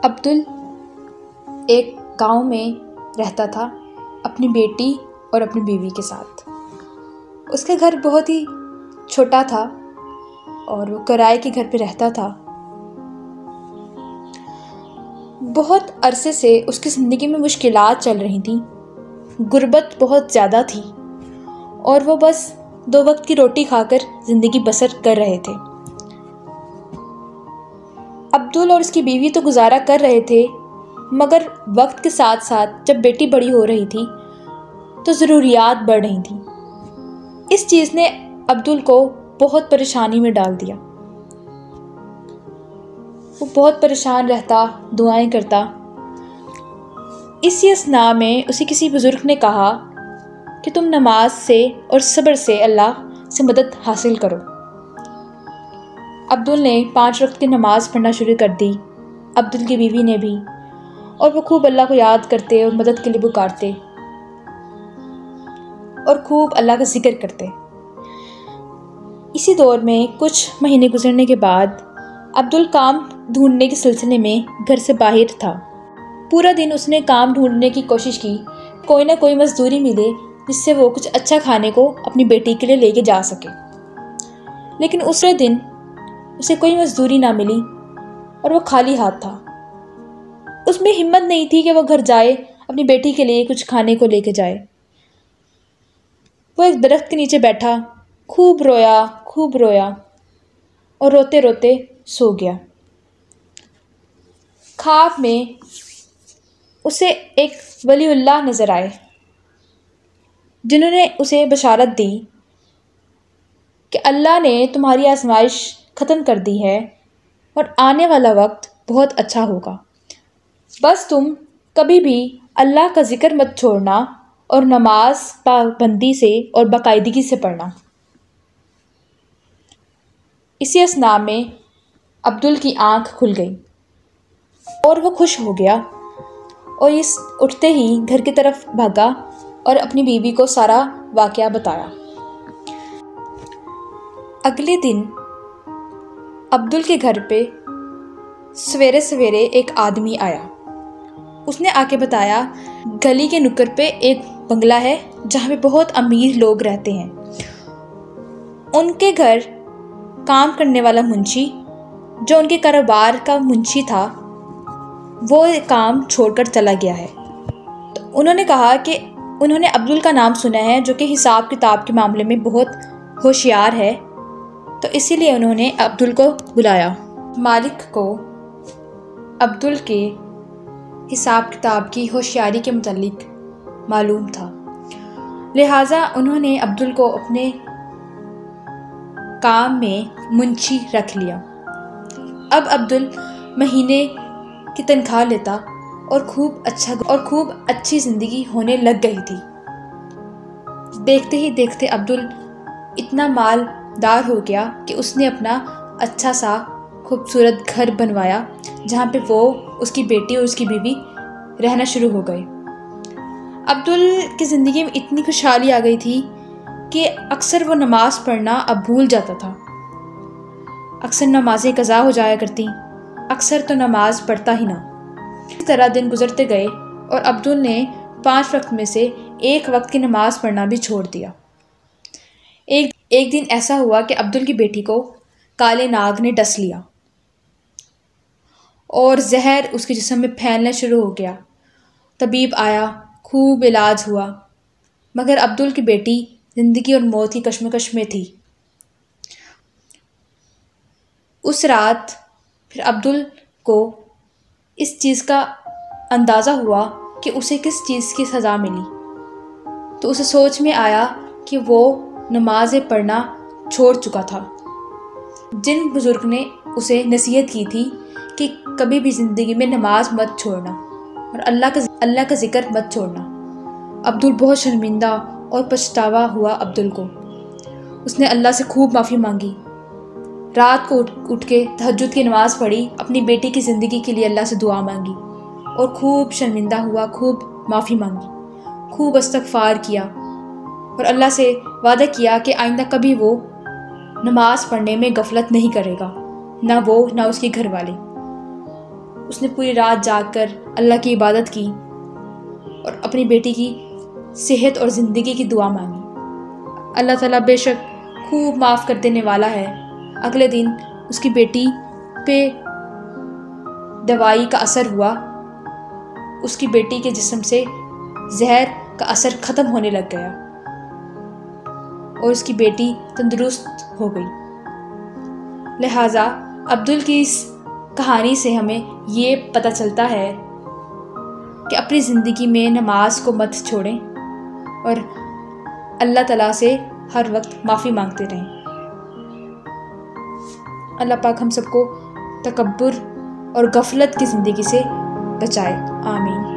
عبدل ایک گاؤں میں رہتا تھا اپنی بیٹی اور اپنی بیوی کے ساتھ۔ اس کا گھر بہت ہی چھوٹا تھا اور وہ کرائے کے گھر پہ رہتا تھا۔ بہت عرصے سے اس کی زندگی میں مشکلات چل رہی تھیں، غربت بہت زیادہ تھی اور وہ بس 2 وقت کی روٹی کھا کر زندگی بسر کر رہے تھے۔ عبدل اور اس کی بیوی تو گزارا کر رہے تھے، مگر وقت کے ساتھ ساتھ جب بیٹی بڑی ہو رہی تھی تو ضروریات بڑھ رہی تھیں۔ اس چیز نے عبدل کو بہت پریشانی میں ڈال دیا۔ وہ بہت پریشان رہتا، دعائیں کرتا۔ اسی اثناء میں اسے کسی بزرگ نے کہا کہ تم نماز سے اور صبر سے اللہ سے مدد حاصل کرو۔ عبدل نے 5 وقت کی نماز پڑھنا شروع کر دی، عبدل کی بیوی نے بھی، اور وہ خوب اللہ کو یاد کرتے اور مدد کے لیے پکارتے اور خوب اللہ کا ذکر کرتے۔ اسی دور میں کچھ مہینے گزرنے کے بعد عبدل کام ڈھونڈنے کے سلسلے میں گھر سے باہر تھا۔ پورا دن اس نے کام ڈھونڈنے کی کوشش کی، کوئی نہ کوئی مزدوری ملے جس سے وہ کچھ اچھا کھانے کو اپنی بیٹی کے لیے لے کے جا سکے، لیکن اس دن اسے کوئی مزدوری نہ ملی اور وہ خالی ہاتھ تھا۔ اس میں ہمت نہیں تھی کہ وہ گھر جائے، اپنی بیٹی کے لیے کچھ کھانے کو لے کے جائے۔ وہ ایک درخت کے نیچے بیٹھا، خوب رویا اور روتے روتے سو گیا۔ خواب میں اسے ایک ولی اللہ نظر آئے جنہوں نے اسے بشارت دی کہ اللہ نے تمہاری آزمائش ختم کر دی ہے اور آنے والا وقت بہت اچھا ہوگا، بس تم کبھی بھی اللہ کا ذکر مت چھوڑنا اور نماز پابندی سے اور باقاعدگی سے پڑھنا۔ اسی اثناء میں عبدل کی آنکھ کھل گئی اور وہ خوش ہو گیا اور اس اٹھتے ہی گھر کی طرف بھاگا اور اپنی بیوی کو سارا واقعہ بتایا۔ اگلے دن عبدل کے گھر پہ سویرے سویرے ایک آدمی آیا۔ اس نے آ کے بتایا گلی کے نکر پہ ایک بنگلہ ہے جہاں پہ بہت امیر لوگ رہتے ہیں۔ ان کے گھر کام کرنے والا منشی، جو ان کے کاروبار کا منشی تھا، وہ کام چھوڑ کر چلا گیا ہے۔ تو انہوں نے کہا کہ انہوں نے عبدل کا نام سنا ہے جو کہ حساب کتاب کے معاملے میں بہت ہوشیار ہے، تو اسی لیے انہوں نے عبدل کو بلایا۔ مالک کو عبدل کے حساب کتاب کی ہوشیاری کے متعلق معلوم تھا، لہٰذا انہوں نے عبدل کو اپنے کام میں منشی رکھ لیا۔ اب عبدل مہینے کی تنخواہ لیتا اور خوب اچھی زندگی ہونے لگ گئی تھی۔ دیکھتے ہی دیکھتے عبدل اتنا مالدار ہو گیا کہ اس نے اپنا اچھا سا خوبصورت گھر بنوایا جہاں پہ وہ، اس کی بیٹی اور اس کی بیوی رہنا شروع ہو گئے۔ عبدل کی زندگی میں اتنی خوشحالی آ گئی تھی کہ اکثر وہ نماز پڑھنا اب بھول جاتا تھا۔ اکثر نمازیں قضا ہو جایا کرتی، اکثر تو نماز پڑھتا ہی نہ۔ اس طرح دن گزرتے گئے اور عبدل نے 5 وقت میں سے 1 وقت کی نماز پڑھنا بھی چھوڑ دیا۔ ایک دن ایسا ہوا کہ عبدل کی بیٹی کو کالے ناگ نے ڈس لیا اور زہر اس کے جسم میں پھیلنا شروع ہو گیا۔ طبیب آیا، خوب علاج ہوا، مگر عبدل کی بیٹی زندگی اور موت کی کشمکش میں تھی۔ اس رات پھر عبدل کو اس چیز کا اندازہ ہوا کہ اسے کس چیز کی سزا ملی، تو اسے سوچ میں آیا کہ وہ نمازیں پڑھنا چھوڑ چکا تھا۔ جن بزرگ نے اسے نصیحت کی تھی کہ کبھی بھی زندگی میں نماز مت چھوڑنا اور اللہ کا ذکر مت چھوڑنا۔ عبدل بہت شرمندہ اور پچھتاوا ہوا عبدل کو۔ اس نے اللہ سے خوب معافی مانگی، رات کو اٹھ کے تہجد کی نماز پڑھی، اپنی بیٹی کی زندگی کے لیے اللہ سے دعا مانگی اور خوب شرمندہ ہوا، خوب معافی مانگی، خوب استغفار کیا اور اللہ سے وعدہ کیا کہ آئندہ کبھی وہ نماز پڑھنے میں غفلت نہیں کرے گا، نہ وہ نہ اس کے گھر والے۔ اس نے پوری رات جاگ کر اللہ کی عبادت کی اور اپنی بیٹی کی صحت اور زندگی کی دعا مانگی۔ اللہ تعالیٰ بے شک خوب معاف کر دینے والا ہے۔ اگلے دن اس کی بیٹی پہ دوائی کا اثر ہوا، اس کی بیٹی کے جسم سے زہر کا اثر ختم ہونے لگ گیا اور اس کی بیٹی تندرست ہو گئی۔ لہٰذا عبدل کی اس کہانی سے ہمیں یہ پتہ چلتا ہے کہ اپنی زندگی میں نماز کو مت چھوڑیں اور اللہ تعالیٰ سے ہر وقت معافی مانگتے رہیں۔ اللہ پاک ہم سب کو تکبر اور غفلت کی زندگی سے بچائے، آمین۔